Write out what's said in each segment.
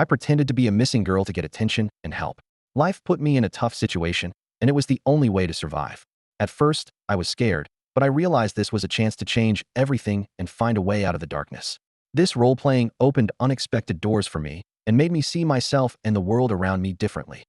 I pretended to be a missing girl to get attention and help. Life put me in a tough situation, and it was the only way to survive. At first, I was scared, but I realized this was a chance to change everything and find a way out of the darkness. This role-playing opened unexpected doors for me and made me see myself and the world around me differently.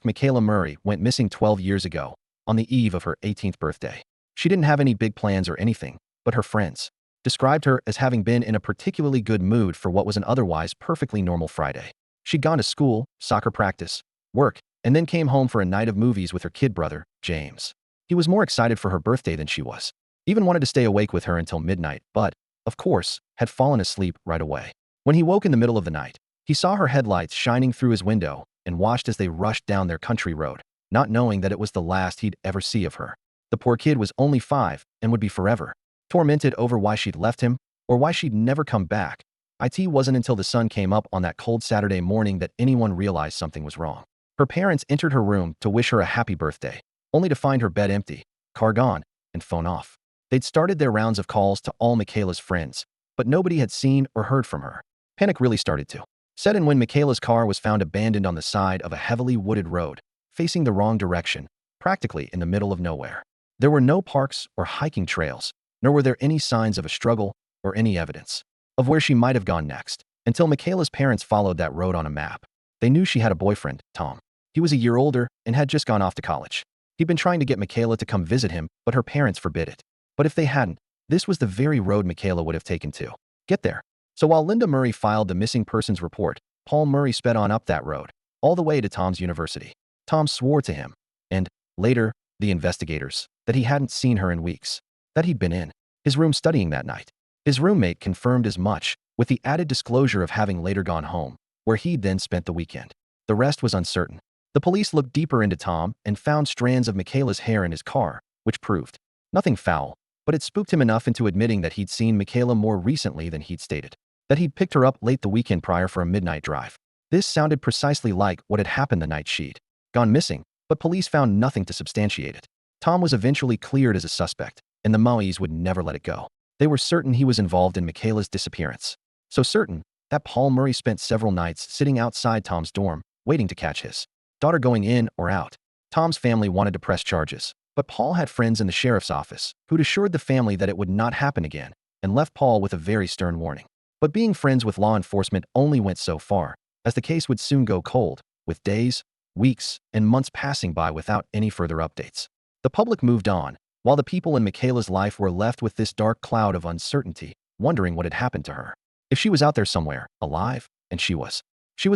Michaela Murray went missing 12 years ago, on the eve of her 18th birthday. She didn't have any big plans or anything, but her friends described her as having been in a particularly good mood for what was an otherwise perfectly normal Friday. She'd gone to school, soccer practice, work, and then came home for a night of movies with her kid brother, James. He was more excited for her birthday than she was. Even wanted to stay awake with her until midnight, but, of course, had fallen asleep right away. When he woke in the middle of the night, he saw her headlights shining through his window and watched as they rushed down their country road, not knowing that it was the last he'd ever see of her. The poor kid was only 5 and would be forever tormented over why she'd left him or why she'd never come back. It wasn't until the sun came up on that cold Saturday morning that anyone realized something was wrong. Her parents entered her room to wish her a happy birthday, only to find her bed empty, car gone, and phone off. They'd started their rounds of calls to all Michaela's friends, but nobody had seen or heard from her. Panic really started to set in when Michaela's car was found abandoned on the side of a heavily wooded road, facing the wrong direction, practically in the middle of nowhere. There were no parks or hiking trails, nor were there any signs of a struggle or any evidence of where she might have gone next, until Michaela's parents followed that road on a map. They knew she had a boyfriend, Tom. He was a year older and had just gone off to college. He'd been trying to get Michaela to come visit him, but her parents forbid it. But if they hadn't, this was the very road Michaela would have taken to get there. So while Linda Murray filed the missing persons report, Paul Murray sped on up that road, all the way to Tom's university. Tom swore to him, and, later, the investigators, that he hadn't seen her in weeks, that he'd been in his room studying that night. His roommate confirmed as much, with the added disclosure of having later gone home, where he'd then spent the weekend. The rest was uncertain. The police looked deeper into Tom and found strands of Michaela's hair in his car, which proved nothing foul, but it spooked him enough into admitting that he'd seen Michaela more recently than he'd stated, that he'd picked her up late the weekend prior for a midnight drive. This sounded precisely like what had happened the night she'd gone missing, but police found nothing to substantiate it. Tom was eventually cleared as a suspect, and the Murrays would never let it go. They were certain he was involved in Michaela's disappearance. So certain that Paul Murray spent several nights sitting outside Tom's dorm, waiting to catch his daughter going in or out. Tom's family wanted to press charges, but Paul had friends in the sheriff's office who'd assured the family that it would not happen again and left Paul with a very stern warning. But being friends with law enforcement only went so far, as the case would soon go cold, with days, weeks, and months passing by without any further updates. The public moved on, while the people in Michaela's life were left with this dark cloud of uncertainty, wondering what had happened to her. If she was out there somewhere, alive, and she was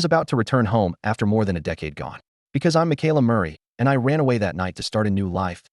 about to return home after more than a decade gone. Because I'm Michaela Murray, and I ran away that night to start a new life.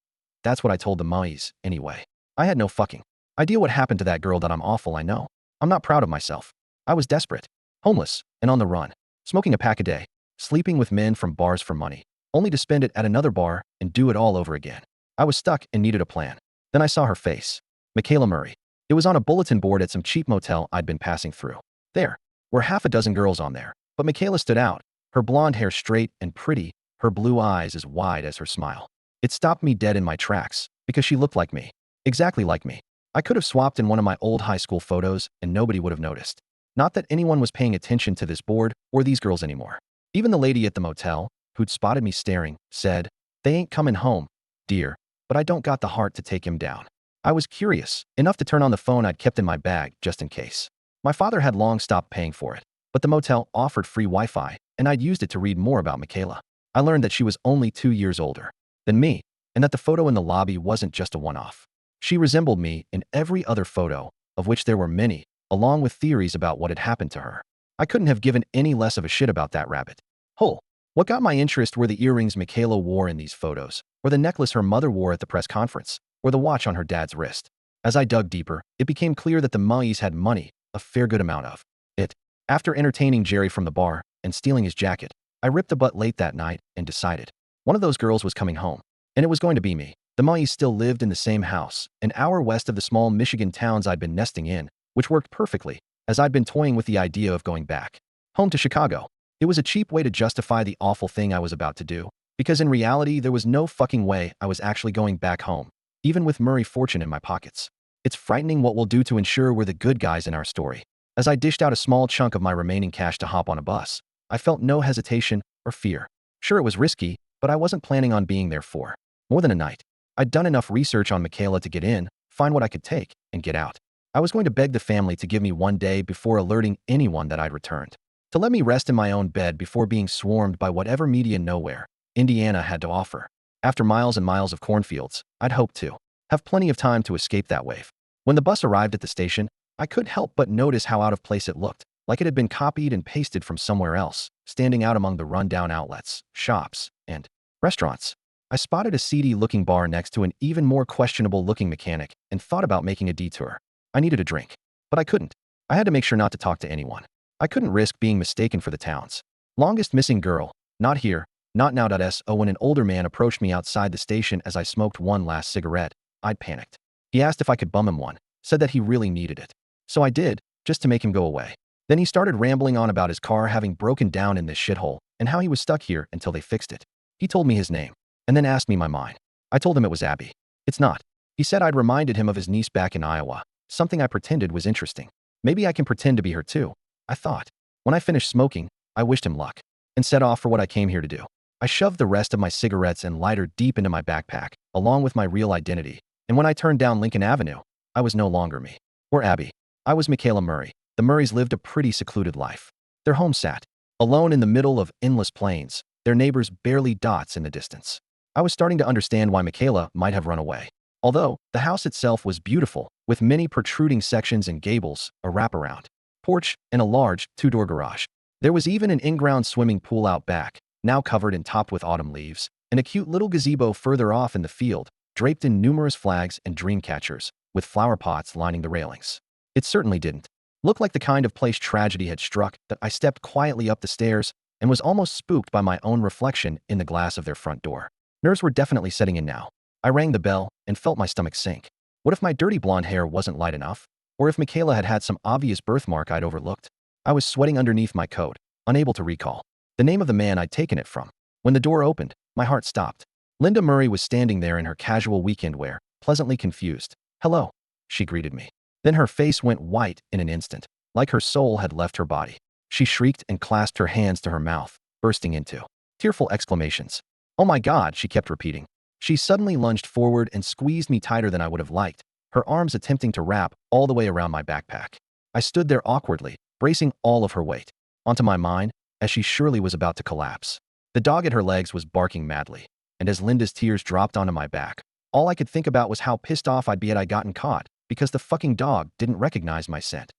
That's what I told the Murrays, anyway. I had no fucking idea what happened to that girl. That I'm awful, I know. I'm not proud of myself. I was desperate, homeless, and on the run, smoking a pack a day, sleeping with men from bars for money, only to spend it at another bar and do it all over again. I was stuck and needed a plan. Then I saw her face. Michaela Murray. It was on a bulletin board at some cheap motel I'd been passing through. There were half a dozen girls on there, but Michaela stood out, her blonde hair straight and pretty, her blue eyes as wide as her smile. It stopped me dead in my tracks, because she looked like me. Exactly like me. I could have swapped in one of my old high school photos and nobody would have noticed. Not that anyone was paying attention to this board or these girls anymore. Even the lady at the motel, who'd spotted me staring, said, "They ain't coming home, dear, but I don't got the heart to take him down." I was curious enough to turn on the phone I'd kept in my bag just in case. My father had long stopped paying for it, but the motel offered free Wi-Fi, and I'd used it to read more about Michaela. I learned that she was only 2 years older than me, and that the photo in the lobby wasn't just a one-off. She resembled me in every other photo, of which there were many, along with theories about what had happened to her. I couldn't have given any less of a shit about that rabbit hole. What got my interest were the earrings Michaela wore in these photos, or the necklace her mother wore at the press conference, or the watch on her dad's wrist. As I dug deeper, it became clear that the Murrays had money, a fair good amount of it. After entertaining Jerry from the bar and stealing his jacket, I ripped a butt late that night and decided one of those girls was coming home, and it was going to be me. The Murrays still lived in the same house, an hour west of the small Michigan towns I'd been nesting in, which worked perfectly, as I'd been toying with the idea of going back home to Chicago. It was a cheap way to justify the awful thing I was about to do, because in reality there was no fucking way I was actually going back home, even with Murray fortune in my pockets. It's frightening what we'll do to ensure we're the good guys in our story. As I dished out a small chunk of my remaining cash to hop on a bus, I felt no hesitation or fear. Sure, it was risky, but I wasn't planning on being there for more than a night. I'd done enough research on Michaela to get in, find what I could take, and get out. I was going to beg the family to give me one day before alerting anyone that I'd returned. To let me rest in my own bed before being swarmed by whatever media nowhere Indiana had to offer. After miles and miles of cornfields, I'd hoped to have plenty of time to escape that wave. When the bus arrived at the station, I couldn't help but notice how out of place it looked, like it had been copied and pasted from somewhere else, standing out among the rundown outlets, shops, and restaurants. I spotted a seedy-looking bar next to an even more questionable-looking mechanic and thought about making a detour. I needed a drink, but I couldn't. I had to make sure not to talk to anyone. I couldn't risk being mistaken for the town's longest missing girl. Not here, not now. So when an older man approached me outside the station as I smoked one last cigarette, I'd panicked. He asked if I could bum him one, said that he really needed it. So I did, just to make him go away. Then he started rambling on about his car having broken down in this shithole and how he was stuck here until they fixed it. He told me his name, and then asked me my mine. I told him it was Abby. It's not. He said I'd reminded him of his niece back in Iowa, something I pretended was interesting. Maybe I can pretend to be her too, I thought. When I finished smoking, I wished him luck and set off for what I came here to do. I shoved the rest of my cigarettes and lighter deep into my backpack, along with my real identity, and when I turned down Lincoln Avenue, I was no longer me or Abby. I was Michaela Murray. The Murrays lived a pretty secluded life. Their home sat alone in the middle of endless plains, their neighbors barely dots in the distance. I was starting to understand why Michaela might have run away. Although, the house itself was beautiful, with many protruding sections and gables, a wraparound porch, and a large, two-door garage. There was even an in-ground swimming pool out back, now covered and topped with autumn leaves, and a cute little gazebo further off in the field, draped in numerous flags and dream catchers, with flower pots lining the railings. It certainly didn't look like the kind of place tragedy had struck. That I stepped quietly up the stairs and was almost spooked by my own reflection in the glass of their front door. Nerves were definitely setting in now. I rang the bell and felt my stomach sink. What if my dirty blonde hair wasn't light enough? Or if Michaela had had some obvious birthmark I'd overlooked? I was sweating underneath my coat, unable to recall the name of the man I'd taken it from. When the door opened, my heart stopped. Linda Murray was standing there in her casual weekend wear, pleasantly confused. "Hello," she greeted me. Then her face went white in an instant, like her soul had left her body. She shrieked and clasped her hands to her mouth, bursting into tearful exclamations. "Oh my God," she kept repeating. She suddenly lunged forward and squeezed me tighter than I would have liked, her arms attempting to wrap all the way around my backpack. I stood there awkwardly, bracing all of her weight onto my mind, as she surely was about to collapse. The dog at her legs was barking madly, and as Linda's tears dropped onto my back, all I could think about was how pissed off I'd be had I gotten caught, because the fucking dog didn't recognize my scent.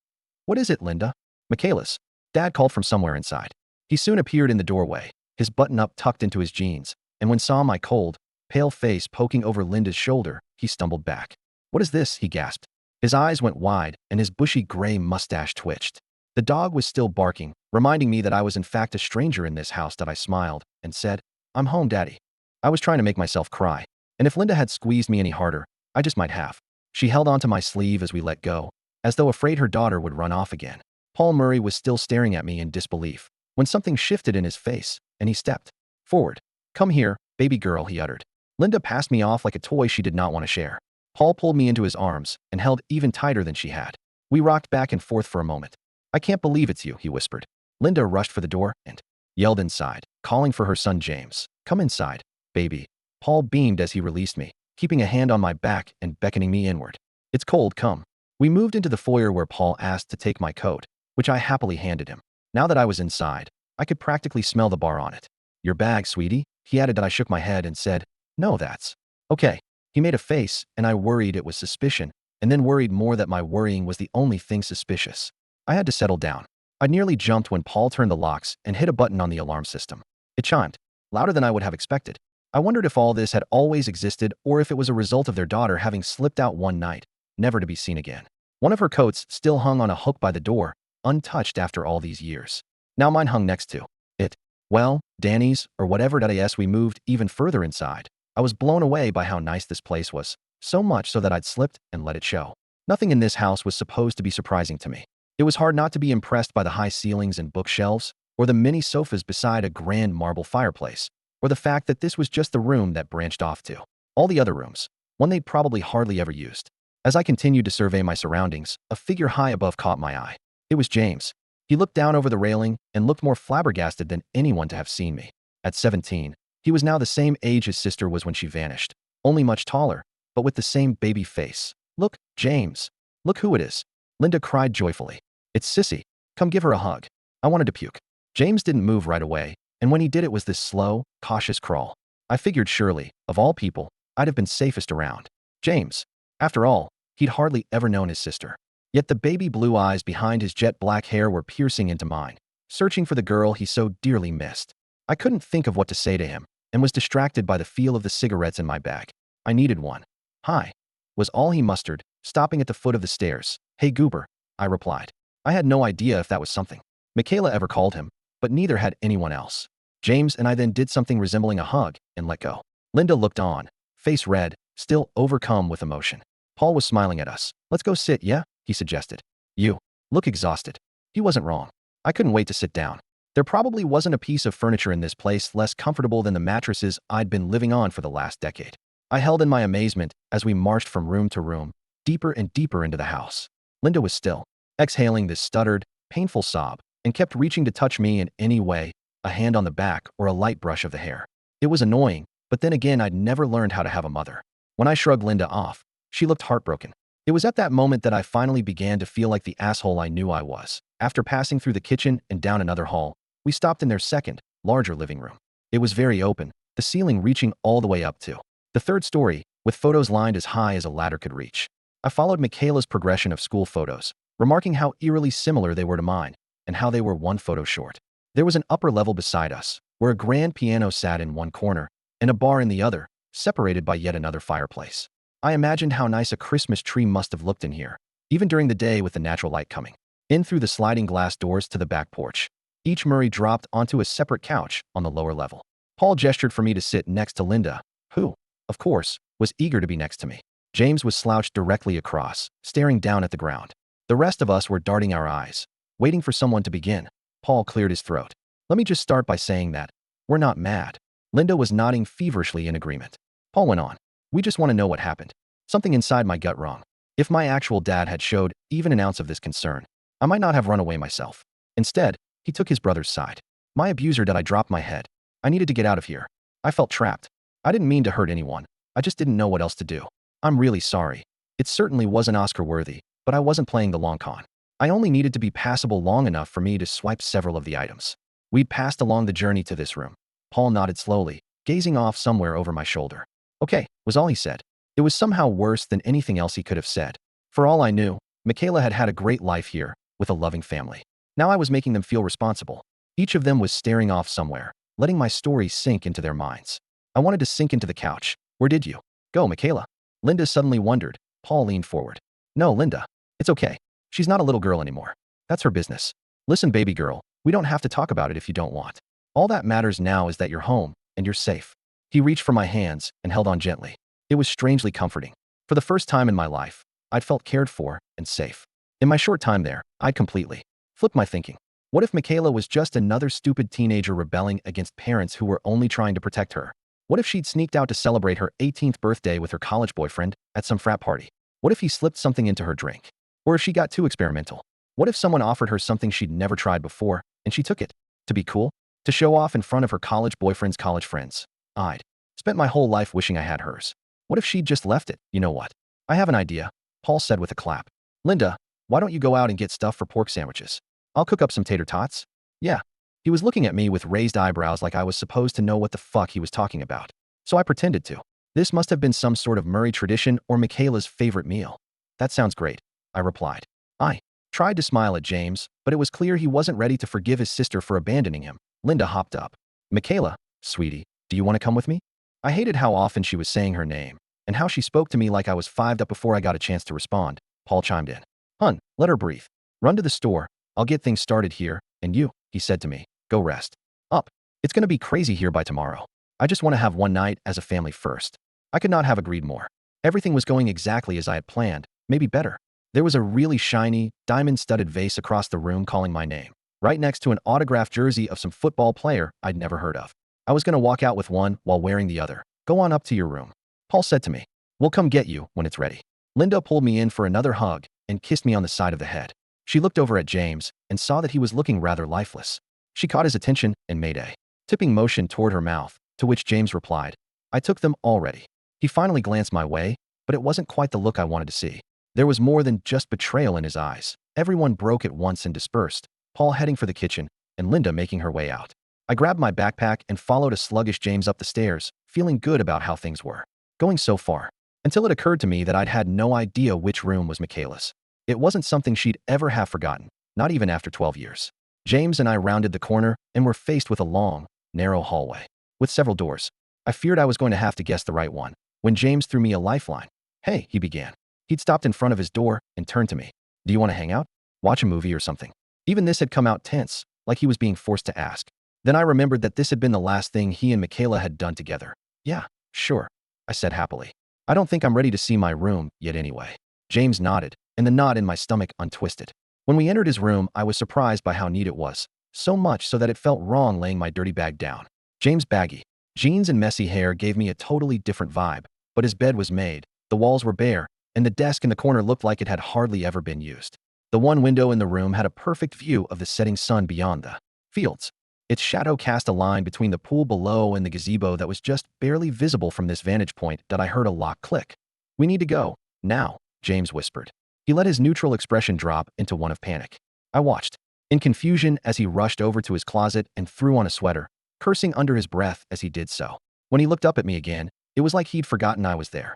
"What is it, Linda?" "Michaela's." Dad called from somewhere inside. He soon appeared in the doorway, his button-up tucked into his jeans, and when saw my cold, pale face poking over Linda's shoulder, he stumbled back. "What is this?" he gasped. His eyes went wide, and his bushy gray mustache twitched. The dog was still barking, reminding me that I was in fact a stranger in this house. That I smiled and said, "I'm home, Daddy." I was trying to make myself cry, and if Linda had squeezed me any harder, I just might have. She held onto my sleeve as we let go, as though afraid her daughter would run off again. Paul Murray was still staring at me in disbelief, when something shifted in his face, and he stepped forward. "Come here, baby girl," he uttered. Linda passed me off like a toy she did not want to share. Paul pulled me into his arms and held even tighter than she had. We rocked back and forth for a moment. "I can't believe it's you," he whispered. Linda rushed for the door and yelled inside, calling for her son James. "Come inside, baby." Paul beamed as he released me, keeping a hand on my back and beckoning me inward. "It's cold, come." We moved into the foyer where Paul asked to take my coat, which I happily handed him. Now that I was inside, I could practically smell the bar on it. "Your bag, sweetie?" he added. That I shook my head and said, "No, that's okay." He made a face, and I worried it was suspicion, and then worried more that my worrying was the only thing suspicious. I had to settle down. I nearly jumped when Paul turned the locks and hit a button on the alarm system. It chimed, louder than I would have expected. I wondered if all this had always existed or if it was a result of their daughter having slipped out one night, never to be seen again. One of her coats still hung on a hook by the door, untouched after all these years. Now mine hung next to it. Well, Danny's, or whatever it is. We moved even further inside. I was blown away by how nice this place was, so much so that I'd slipped and let it show. Nothing in this house was supposed to be surprising to me. It was hard not to be impressed by the high ceilings and bookshelves, or the many sofas beside a grand marble fireplace, or the fact that this was just the room that branched off to all the other rooms, one they'd probably hardly ever used. As I continued to survey my surroundings, a figure high above caught my eye. It was James. He looked down over the railing and looked more flabbergasted than anyone to have seen me. At 17, he was now the same age his sister was when she vanished, only much taller, but with the same baby face. Look, James. Look who it is. Linda cried joyfully. It's Sissy. Come give her a hug. I wanted to puke. James didn't move right away, and when he did it was this slow, cautious crawl. I figured surely, of all people, I'd have been safest around. James. After all, he'd hardly ever known his sister. Yet the baby blue eyes behind his jet black hair were piercing into mine, searching for the girl he so dearly missed. I couldn't think of what to say to him, and was distracted by the feel of the cigarettes in my bag. I needed one. Hi, was all he mustered, stopping at the foot of the stairs. Hey Goober, I replied. I had no idea if that was something Michaela ever called him, but neither had anyone else. James and I then did something resembling a hug and let go. Linda looked on, face red, still overcome with emotion. Paul was smiling at us. Let's go sit, yeah? He suggested. You look exhausted. He wasn't wrong. I couldn't wait to sit down. There probably wasn't a piece of furniture in this place less comfortable than the mattresses I'd been living on for the last decade. I held in my amazement as we marched from room to room, deeper and deeper into the house. Linda was still, exhaling this stuttered, painful sob, and kept reaching to touch me in any way, a hand on the back or a light brush of the hair. It was annoying, but then again I'd never learned how to have a mother. When I shrugged Linda off, she looked heartbroken. It was at that moment that I finally began to feel like the asshole I knew I was. After passing through the kitchen and down another hall, we stopped in their second, larger living room. It was very open, the ceiling reaching all the way up to the third story, with photos lined as high as a ladder could reach. I followed Michaela's progression of school photos, remarking how eerily similar they were to mine, and how they were one photo short. There was an upper level beside us, where a grand piano sat in one corner, and a bar in the other, separated by yet another fireplace. I imagined how nice a Christmas tree must have looked in here, even during the day with the natural light coming in through the sliding glass doors to the back porch. Each Murray dropped onto a separate couch on the lower level. Paul gestured for me to sit next to Linda, who, of course, was eager to be next to me. James was slouched directly across, staring down at the ground. The rest of us were darting our eyes, waiting for someone to begin. Paul cleared his throat. Let me just start by saying that we're not mad. Linda was nodding feverishly in agreement. Paul went on. We just want to know what happened. Something inside my gut wrong. If my actual dad had showed even an ounce of this concern, I might not have run away myself. Instead, he took his brother's side. My abuser did. I dropped my head. I needed to get out of here. I felt trapped. I didn't mean to hurt anyone. I just didn't know what else to do. I'm really sorry. It certainly wasn't Oscar-worthy, but I wasn't playing the long con. I only needed to be passable long enough for me to swipe several of the items. We'd passed along the journey to this room. Paul nodded slowly, gazing off somewhere over my shoulder. Okay, was all he said. It was somehow worse than anything else he could have said. For all I knew, Michaela had had a great life here, with a loving family. Now I was making them feel responsible. Each of them was staring off somewhere, letting my story sink into their minds. I wanted to sink into the couch. Where did you go, Michaela? Linda suddenly wondered. Paul leaned forward. No, Linda. It's okay. She's not a little girl anymore. That's her business. Listen, baby girl, we don't have to talk about it if you don't want. All that matters now is that you're home, and you're safe. He reached for my hands and held on gently. It was strangely comforting. For the first time in my life, I'd felt cared for and safe. In my short time there, I'd completely flipped my thinking. What if Michaela was just another stupid teenager rebelling against parents who were only trying to protect her? What if she'd sneaked out to celebrate her 18th birthday with her college boyfriend at some frat party? What if he slipped something into her drink? Or if she got too experimental? What if someone offered her something she'd never tried before, and she took it? To be cool? To show off in front of her college boyfriend's college friends? I'd spent my whole life wishing I had hers. What if she'd just left it? You know what? I have an idea, Paul said with a clap. Linda, why don't you go out and get stuff for pork sandwiches? I'll cook up some tater tots. Yeah. He was looking at me with raised eyebrows like I was supposed to know what the fuck he was talking about. So I pretended to. This must have been some sort of Murray tradition or Michaela's favorite meal. That sounds great, I replied. I tried to smile at James, but it was clear he wasn't ready to forgive his sister for abandoning him. Linda hopped up. Michaela, sweetie, do you want to come with me? I hated how often she was saying her name, and how she spoke to me like I was fived up before I got a chance to respond. Paul chimed in. Hun, let her breathe. Run to the store. I'll get things started here, and you, he said to me, go rest up. It's going to be crazy here by tomorrow. I just want to have one night as a family first. I could not have agreed more. Everything was going exactly as I had planned, maybe better. There was a really shiny, diamond-studded vase across the room calling my name, right next to an autographed jersey of some football player I'd never heard of. I was going to walk out with one while wearing the other. Go on up to your room. Paul said to me. We'll come get you when it's ready. Linda pulled me in for another hug and kissed me on the side of the head. She looked over at James and saw that he was looking rather lifeless. She caught his attention and made a tipping motion toward her mouth, to which James replied, "I took them already." He finally glanced my way, but it wasn't quite the look I wanted to see. There was more than just betrayal in his eyes. Everyone broke at once and dispersed, Paul heading for the kitchen and Linda making her way out. I grabbed my backpack and followed a sluggish James up the stairs, feeling good about how things were going so far, until it occurred to me that I'd had no idea which room was Michaela's. It wasn't something she'd ever have forgotten, not even after 12 years. James and I rounded the corner and were faced with a long, narrow hallway with several doors. I feared I was going to have to guess the right one when James threw me a lifeline. "Hey," he began. He'd stopped in front of his door and turned to me. "Do you want to hang out? Watch a movie or something?" Even this had come out tense, like he was being forced to ask. Then I remembered that this had been the last thing he and Michaela had done together. "Yeah, sure," I said happily. "I don't think I'm ready to see my room yet anyway." James nodded, and the knot in my stomach untwisted. When we entered his room, I was surprised by how neat it was, so much so that it felt wrong laying my dirty bag down. James' baggy jeans and messy hair gave me a totally different vibe, but his bed was made, the walls were bare, and the desk in the corner looked like it had hardly ever been used. The one window in the room had a perfect view of the setting sun beyond the fields. Its shadow cast a line between the pool below and the gazebo that was just barely visible from this vantage point that I heard a lock click. "We need to go now," James whispered. He let his neutral expression drop into one of panic. I watched, in confusion, as he rushed over to his closet and threw on a sweater, cursing under his breath as he did so. When he looked up at me again, it was like he'd forgotten I was there.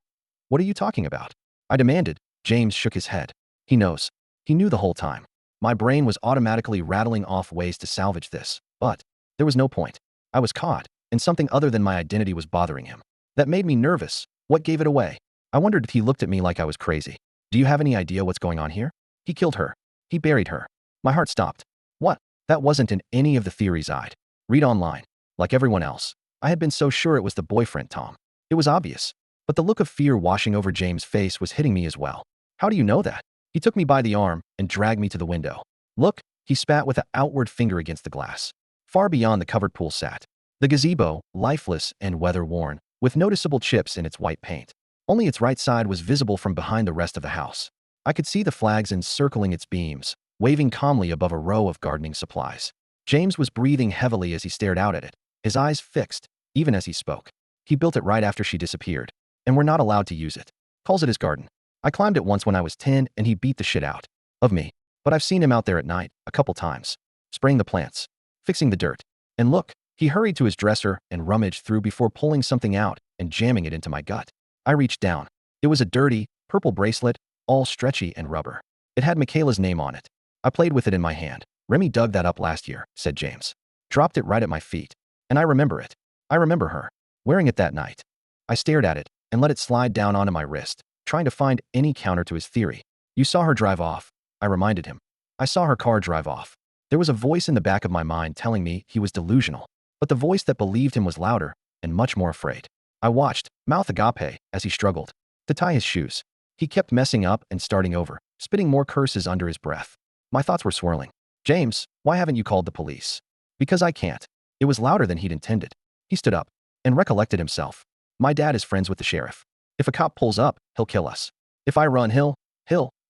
"What are you talking about?" I demanded. James shook his head. "He knows. He knew the whole time." My brain was automatically rattling off ways to salvage this, but there was no point. I was caught, and something other than my identity was bothering him. That made me nervous. What gave it away? I wondered if he looked at me like I was crazy. "Do you have any idea what's going on here?" "He killed her. He buried her." My heart stopped. What? That wasn't in any of the theories I'd read online. Like everyone else, I had been so sure it was the boyfriend, Tom. It was obvious. But the look of fear washing over James' face was hitting me as well. "How do you know that?" He took me by the arm and dragged me to the window. "Look," he spat with an outward finger against the glass. Far beyond the covered pool sat the gazebo, lifeless and weather-worn, with noticeable chips in its white paint. Only its right side was visible from behind the rest of the house. I could see the flags encircling its beams, waving calmly above a row of gardening supplies. James was breathing heavily as he stared out at it, his eyes fixed, even as he spoke. "He built it right after she disappeared, and we're not allowed to use it. Calls it his garden. I climbed it once when I was 10 and he beat the shit out of me. But I've seen him out there at night, a couple times, spraying the plants, fixing the dirt. And look," he hurried to his dresser and rummaged through before pulling something out and jamming it into my gut. I reached down. It was a dirty, purple bracelet, all stretchy and rubber. It had Michaela's name on it. I played with it in my hand. "Remy dug that up last year," said James. "Dropped it right at my feet. And I remember it. I remember her wearing it that night." I stared at it and let it slide down onto my wrist, trying to find any counter to his theory. "You saw her drive off," I reminded him. "I saw her car drive off." There was a voice in the back of my mind telling me he was delusional, but the voice that believed him was louder and much more afraid. I watched, mouth agape, as he struggled to tie his shoes. He kept messing up and starting over, spitting more curses under his breath. My thoughts were swirling. "James, why haven't you called the police?" "Because I can't." It was louder than he'd intended. He stood up and recollected himself. "My dad is friends with the sheriff. If a cop pulls up, he'll kill us. If I run, he'll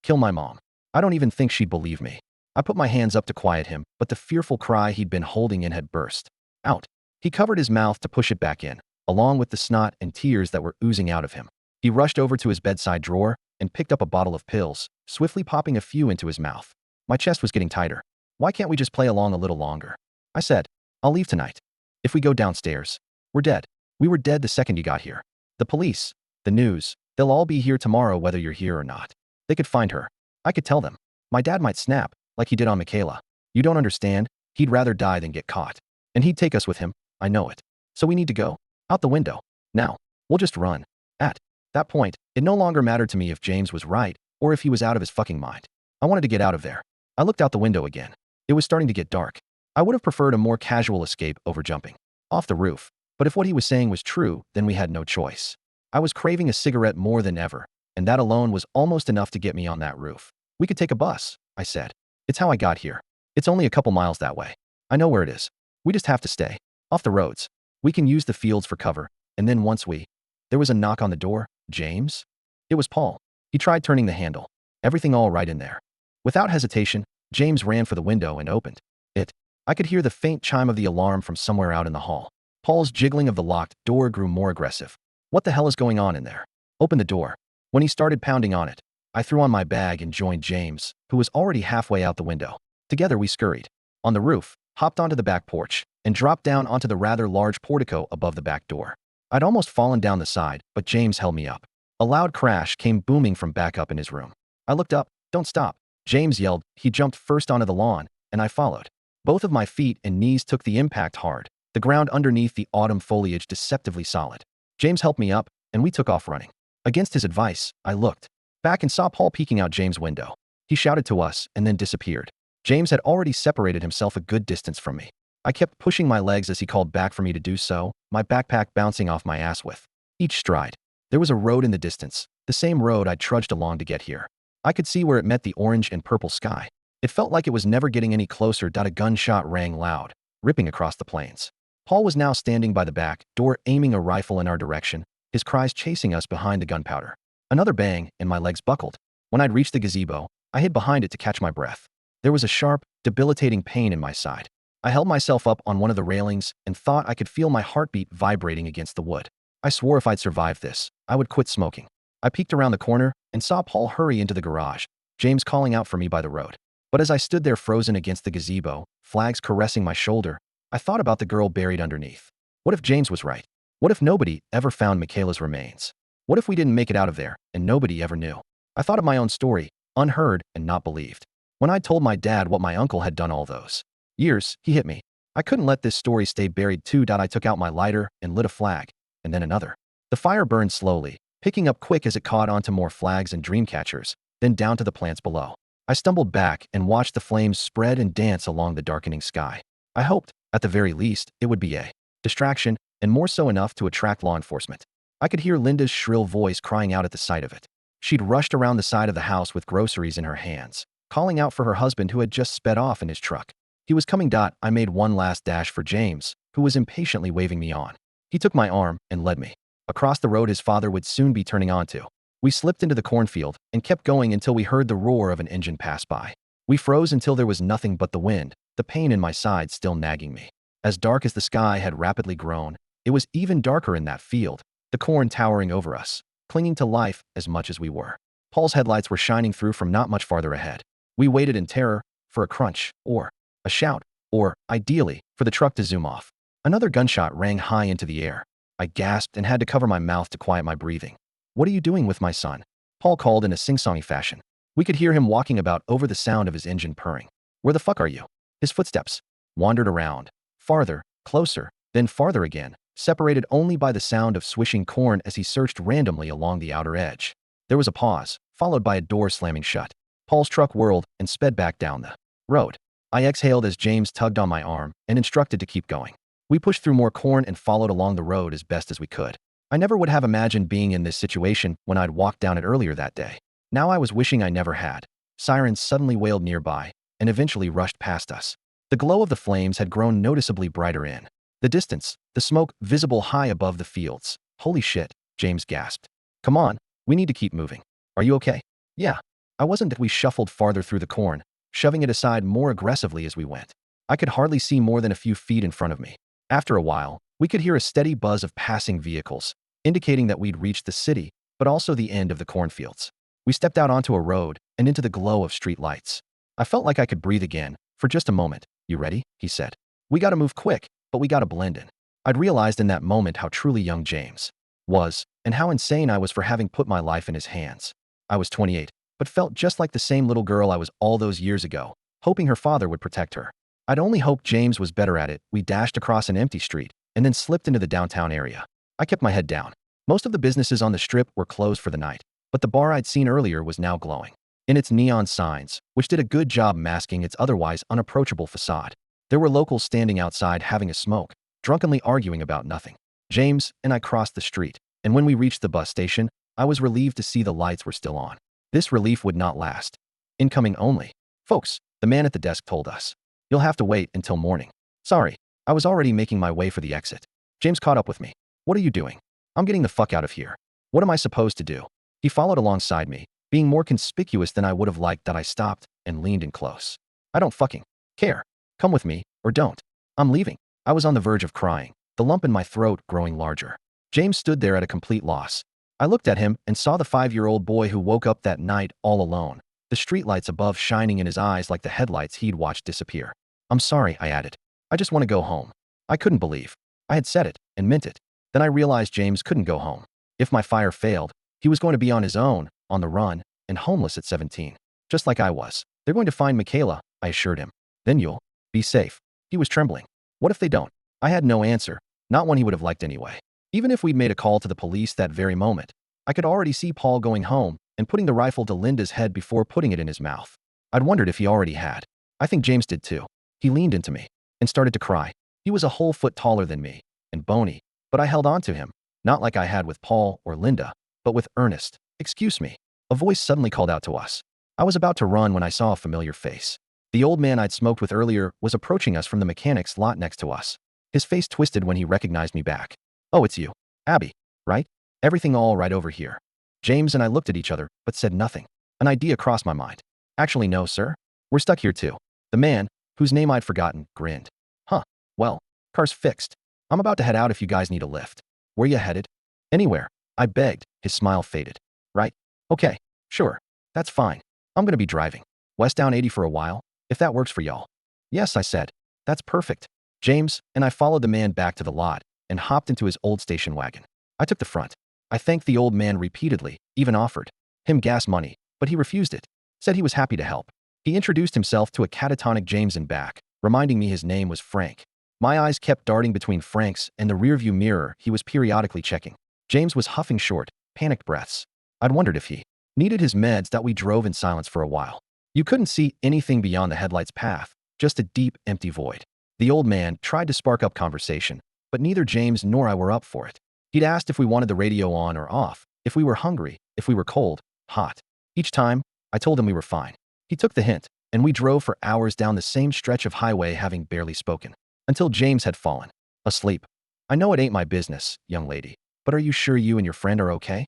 kill my mom. I don't even think she'd believe me." I put my hands up to quiet him, but the fearful cry he'd been holding in had burst out. He covered his mouth to push it back in, along with the snot and tears that were oozing out of him. He rushed over to his bedside drawer and picked up a bottle of pills, swiftly popping a few into his mouth. My chest was getting tighter. "Why can't we just play along a little longer?" I said. "I'll leave tonight. If we go downstairs, we're dead. We were dead the second you got here. The police, the news, they'll all be here tomorrow whether you're here or not. They could find her. I could tell them. My dad might snap, like he did on Michaela. You don't understand. He'd rather die than get caught. And he'd take us with him. I know it. So we need to go. Out the window. Now. We'll just run." At that point, it no longer mattered to me if James was right or if he was out of his fucking mind. I wanted to get out of there. I looked out the window again. It was starting to get dark. I would have preferred a more casual escape over jumping off the roof. But if what he was saying was true, then we had no choice. I was craving a cigarette more than ever, and that alone was almost enough to get me on that roof. "We could take a bus," I said. "It's how I got here. It's only a couple miles that way. I know where it is. We just have to stay off the roads. We can use the fields for cover, and then once we—" There was a knock on the door. "James?" It was Paul. He tried turning the handle. "Everything all right in there?" Without hesitation, James ran for the window and opened it. I could hear the faint chime of the alarm from somewhere out in the hall. Paul's jiggling of the locked door grew more aggressive. What the hell is going on in there? Open the door. When he started pounding on it, I threw on my bag and joined James, who was already halfway out the window. Together we scurried on the roof, hopped onto the back porch, and dropped down onto the rather large portico above the back door. I'd almost fallen down the side, but James held me up. A loud crash came booming from back up in his room. I looked up. Don't stop, James yelled. He jumped first onto the lawn, and I followed. Both of my feet and knees took the impact hard, the ground underneath the autumn foliage deceptively solid. James helped me up, and we took off running. Against his advice, I looked back and saw Paul peeking out James' window. He shouted to us and then disappeared. James had already separated himself a good distance from me. I kept pushing my legs as he called back for me to do so, my backpack bouncing off my ass with each stride. There was a road in the distance, the same road I'd trudged along to get here. I could see where it met the orange and purple sky. It felt like it was never getting any closer. A gunshot rang loud, ripping across the plains. Paul was now standing by the back door, aiming a rifle in our direction, his cries chasing us behind the gunpowder. Another bang, and my legs buckled. When I'd reached the gazebo, I hid behind it to catch my breath. There was a sharp, debilitating pain in my side. I held myself up on one of the railings and thought I could feel my heartbeat vibrating against the wood. I swore if I'd survived this, I would quit smoking. I peeked around the corner and saw Paul hurry into the garage, James calling out for me by the road. But as I stood there frozen against the gazebo, flags caressing my shoulder, I thought about the girl buried underneath. What if James was right? What if nobody ever found Michaela's remains? What if we didn't make it out of there and nobody ever knew? I thought of my own story, unheard and not believed. When I told my dad what my uncle had done all those years, he hit me. I couldn't let this story stay buried too. I took out my lighter and lit a flag, and then another. The fire burned slowly, picking up quick as it caught onto more flags and dream catchers, then down to the plants below. I stumbled back and watched the flames spread and dance along the darkening sky. I hoped, at the very least, it would be a distraction, and more so enough to attract law enforcement. I could hear Linda's shrill voice crying out at the sight of it. She'd rushed around the side of the house with groceries in her hands, calling out for her husband who had just sped off in his truck. He was coming. I made one last dash for James, who was impatiently waving me on. He took my arm and led me across the road his father would soon be turning onto. We slipped into the cornfield and kept going until we heard the roar of an engine pass by. We froze until there was nothing but the wind, the pain in my side still nagging me. As dark as the sky had rapidly grown, it was even darker in that field, the corn towering over us, clinging to life as much as we were. Paul's headlights were shining through from not much farther ahead. We waited in terror for a crunch, or a shout, or, ideally, for the truck to zoom off. Another gunshot rang high into the air. I gasped and had to cover my mouth to quiet my breathing. "What are you doing with my son?" Paul called in a sing-songy fashion. We could hear him walking about over the sound of his engine purring. "Where the fuck are you?" His footsteps wandered around, farther, closer, then farther again, separated only by the sound of swishing corn as he searched randomly along the outer edge. There was a pause, followed by a door slamming shut. Paul's truck whirled and sped back down the road. I exhaled as James tugged on my arm and instructed to keep going. We pushed through more corn and followed along the road as best as we could. I never would have imagined being in this situation when I'd walked down it earlier that day. Now I was wishing I never had. Sirens suddenly wailed nearby and eventually rushed past us. The glow of the flames had grown noticeably brighter in the distance, the smoke visible high above the fields. "Holy shit," James gasped. "Come on, we need to keep moving. Are you okay?" "Yeah." I wasn't. We shuffled farther through the corn, shoving it aside more aggressively as we went. I could hardly see more than a few feet in front of me. After a while, we could hear a steady buzz of passing vehicles, indicating that we'd reached the city, but also the end of the cornfields. We stepped out onto a road and into the glow of street lights. I felt like I could breathe again, for just a moment. "You ready?" he said. "We gotta move quick, but we gotta blend in." I'd realized in that moment how truly young James was, and how insane I was for having put my life in his hands. I was 28, but felt just like the same little girl I was all those years ago, hoping her father would protect her. I'd only hoped James was better at it. We dashed across an empty street and then slipped into the downtown area. I kept my head down. Most of the businesses on the strip were closed for the night, but the bar I'd seen earlier was now glowing in its neon signs, which did a good job masking its otherwise unapproachable facade. There were locals standing outside having a smoke, drunkenly arguing about nothing. James and I crossed the street, and when we reached the bus station, I was relieved to see the lights were still on. This relief would not last. "Incoming only. Folks," the man at the desk told us. "You'll have to wait until morning." Sorry, I was already making my way for the exit. James caught up with me. "What are you doing?" "I'm getting the fuck out of here." "What am I supposed to do?" He followed alongside me, being more conspicuous than I would have liked. That I stopped and leaned in close. I don't fucking care. Come with me, or don't. I'm leaving. I was on the verge of crying, the lump in my throat growing larger. James stood there at a complete loss. I looked at him and saw the 5-year-old boy who woke up that night all alone, the streetlights above shining in his eyes like the headlights he'd watched disappear. I'm sorry, I added. I just want to go home. I couldn't believe I had said it and meant it. Then I realized James couldn't go home. If my fire failed, he was going to be on his own, on the run, and homeless at 17. Just like I was. They're going to find Michaela, I assured him. Then you'll be safe. He was trembling. What if they don't? I had no answer, not one he would have liked anyway. Even if we'd made a call to the police that very moment, I could already see Paul going home and putting the rifle to Linda's head before putting it in his mouth. I'd wondered if he already had. I think James did too. He leaned into me and started to cry. He was a whole foot taller than me and bony, but I held on to him, not like I had with Paul or Linda, but with earnest. Excuse me. A voice suddenly called out to us. I was about to run when I saw a familiar face. The old man I'd smoked with earlier was approaching us from the mechanic's lot next to us. His face twisted when he recognized me back. Oh, it's you, Abby, right? Everything all right over here. James and I looked at each other, but said nothing. An idea crossed my mind. Actually, no, sir. We're stuck here too. The man, whose name I'd forgotten, grinned. Huh, well, car's fixed. I'm about to head out if you guys need a lift. Where you headed? Anywhere, I begged. His smile faded. Right? Okay, sure. That's fine. I'm gonna be driving. West down 80 for a while, if that works for y'all. Yes, I said. That's perfect. James and I followed the man back to the lot and hopped into his old station wagon. I took the front. I thanked the old man repeatedly, even offered him gas money, but he refused it. Said he was happy to help. He introduced himself to a catatonic James in back, reminding me his name was Frank. My eyes kept darting between Frank's and the rearview mirror he was periodically checking. James was huffing short, panicked breaths. I'd wondered if he needed his meds that we drove in silence for a while. You couldn't see anything beyond the headlight's path, just a deep, empty void. The old man tried to spark up conversation, but neither James nor I were up for it. He'd asked if we wanted the radio on or off, if we were hungry, if we were cold, hot. Each time, I told him we were fine. He took the hint, and we drove for hours down the same stretch of highway having barely spoken, until James had fallen asleep. I know it ain't my business, young lady, but are you sure you and your friend are okay?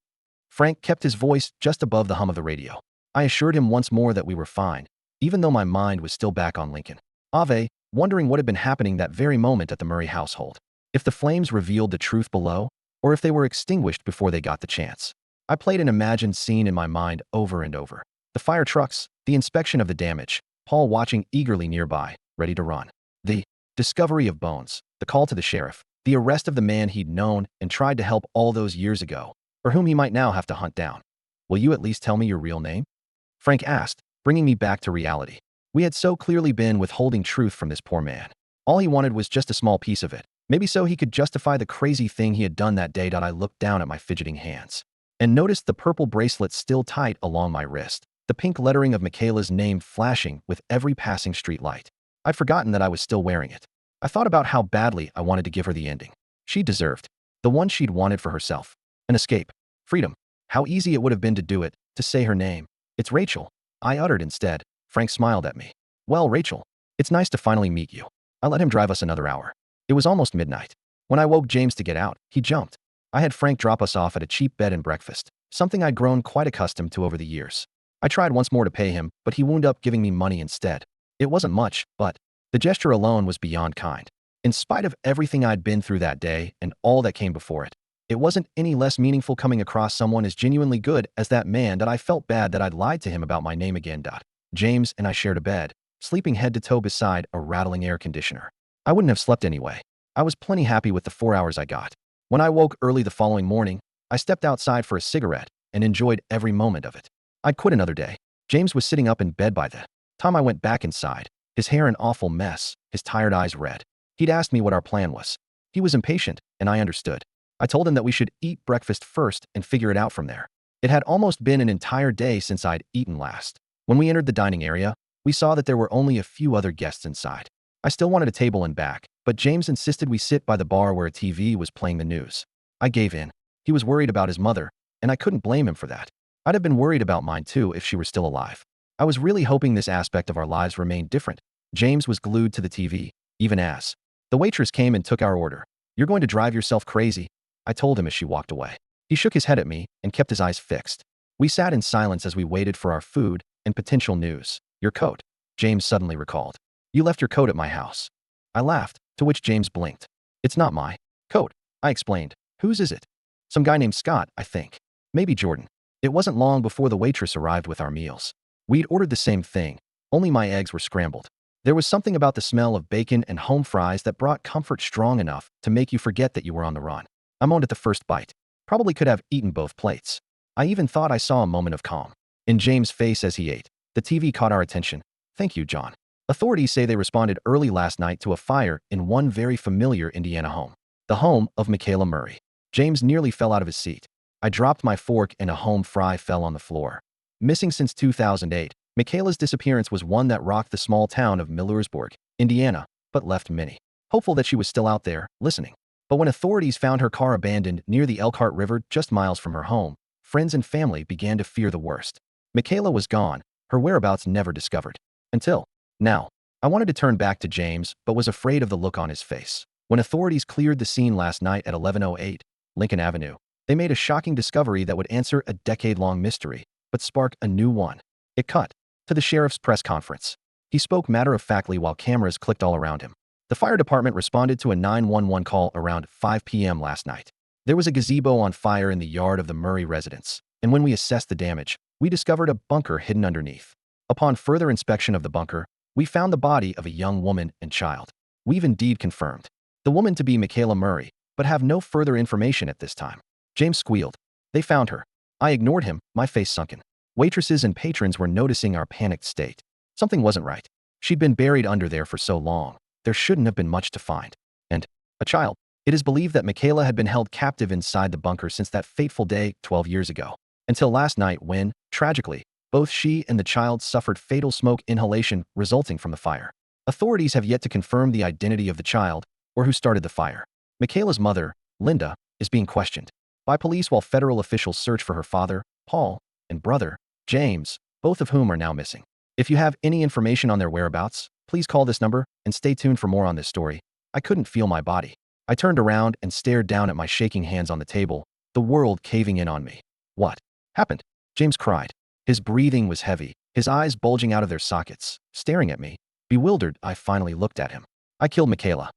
Frank kept his voice just above the hum of the radio. I assured him once more that we were fine, even though my mind was still back on Lincoln Ave, wondering what had been happening that very moment at the Murray household. If the flames revealed the truth below, or if they were extinguished before they got the chance. I played an imagined scene in my mind over and over. The fire trucks, the inspection of the damage, Paul watching eagerly nearby, ready to run. The discovery of bones, the call to the sheriff, the arrest of the man he'd known and tried to help all those years ago, for whom he might now have to hunt down. Will you at least tell me your real name? Frank asked, bringing me back to reality. We had so clearly been withholding truth from this poor man. All he wanted was just a small piece of it. Maybe so he could justify the crazy thing he had done that day. I looked down at my fidgeting hands and noticed the purple bracelet still tight along my wrist, the pink lettering of Michaela's name flashing with every passing street light. I'd forgotten that I was still wearing it. I thought about how badly I wanted to give her the ending she deserved, the one she'd wanted for herself. An escape. Freedom. How easy it would have been to do it, to say her name. It's Rachel, I uttered instead. Frank smiled at me. Well, Rachel, it's nice to finally meet you. I let him drive us another hour. It was almost midnight. When I woke James to get out, he jumped. I had Frank drop us off at a cheap bed and breakfast, something I'd grown quite accustomed to over the years. I tried once more to pay him, but he wound up giving me money instead. It wasn't much, but the gesture alone was beyond kind. In spite of everything I'd been through that day and all that came before it, it wasn't any less meaningful coming across someone as genuinely good as that man that I felt bad that I'd lied to him about my name again. James and I shared a bed, sleeping head to toe beside a rattling air conditioner. I wouldn't have slept anyway. I was plenty happy with the 4 hours I got. When I woke early the following morning, I stepped outside for a cigarette and enjoyed every moment of it. I'd quit another day. James was sitting up in bed by the time I went back inside, his hair an awful mess, his tired eyes red. He'd asked me what our plan was. He was impatient, and I understood. I told him that we should eat breakfast first and figure it out from there. It had almost been an entire day since I'd eaten last. When we entered the dining area, we saw that there were only a few other guests inside. I still wanted a table and back, but James insisted we sit by the bar where a TV was playing the news. I gave in. He was worried about his mother, and I couldn't blame him for that. I'd have been worried about mine too if she were still alive. I was really hoping this aspect of our lives remained different. James was glued to the TV, even as the waitress came and took our order. You're going to drive yourself crazy, I told him as she walked away. He shook his head at me and kept his eyes fixed. We sat in silence as we waited for our food and potential news. Your coat. James suddenly recalled. You left your coat at my house. I laughed, to which James blinked. It's not my coat, I explained. Whose is it? Some guy named Scott, I think. Maybe Jordan. It wasn't long before the waitress arrived with our meals. We'd ordered the same thing, only my eggs were scrambled. There was something about the smell of bacon and home fries that brought comfort strong enough to make you forget that you were on the run. I moaned at the first bite. Probably could have eaten both plates. I even thought I saw a moment of calm in James' face as he ate. The TV caught our attention. Thank you, John. Authorities say they responded early last night to a fire in one very familiar Indiana home. The home of Michaela Murray. James nearly fell out of his seat. I dropped my fork and a home fry fell on the floor. Missing since 2008, Michaela's disappearance was one that rocked the small town of Millersburg, Indiana, but left many hopeful that she was still out there, listening. But when authorities found her car abandoned near the Elkhart River just miles from her home, friends and family began to fear the worst. Michaela was gone, her whereabouts never discovered. Until now. I wanted to turn back to James, but was afraid of the look on his face. When authorities cleared the scene last night at 1108 Lincoln Avenue, they made a shocking discovery that would answer a decade-long mystery, but spark a new one. It cut to the sheriff's press conference. He spoke matter-of-factly while cameras clicked all around him. The fire department responded to a 911 call around 5 p.m. last night. There was a gazebo on fire in the yard of the Murray residence, and when we assessed the damage, we discovered a bunker hidden underneath. Upon further inspection of the bunker, we found the body of a young woman and child. We've indeed confirmed the woman to be Michaela Murray, but have no further information at this time. James squealed. They found her. I ignored him, my face sunken. Waitresses and patrons were noticing our panicked state. Something wasn't right. She'd been buried under there for so long. There shouldn't have been much to find. And a child. It is believed that Michaela had been held captive inside the bunker since that fateful day 12 years ago. Until last night when, tragically, both she and the child suffered fatal smoke inhalation resulting from the fire. Authorities have yet to confirm the identity of the child or who started the fire. Michaela's mother, Linda, is being questioned by police while federal officials search for her father, Paul, and brother, James, both of whom are now missing. If you have any information on their whereabouts, please call this number and stay tuned for more on this story. I couldn't feel my body. I turned around and stared down at my shaking hands on the table, the world caving in on me. What happened? James cried. His breathing was heavy, his eyes bulging out of their sockets, staring at me. Bewildered, I finally looked at him. I killed Michaela.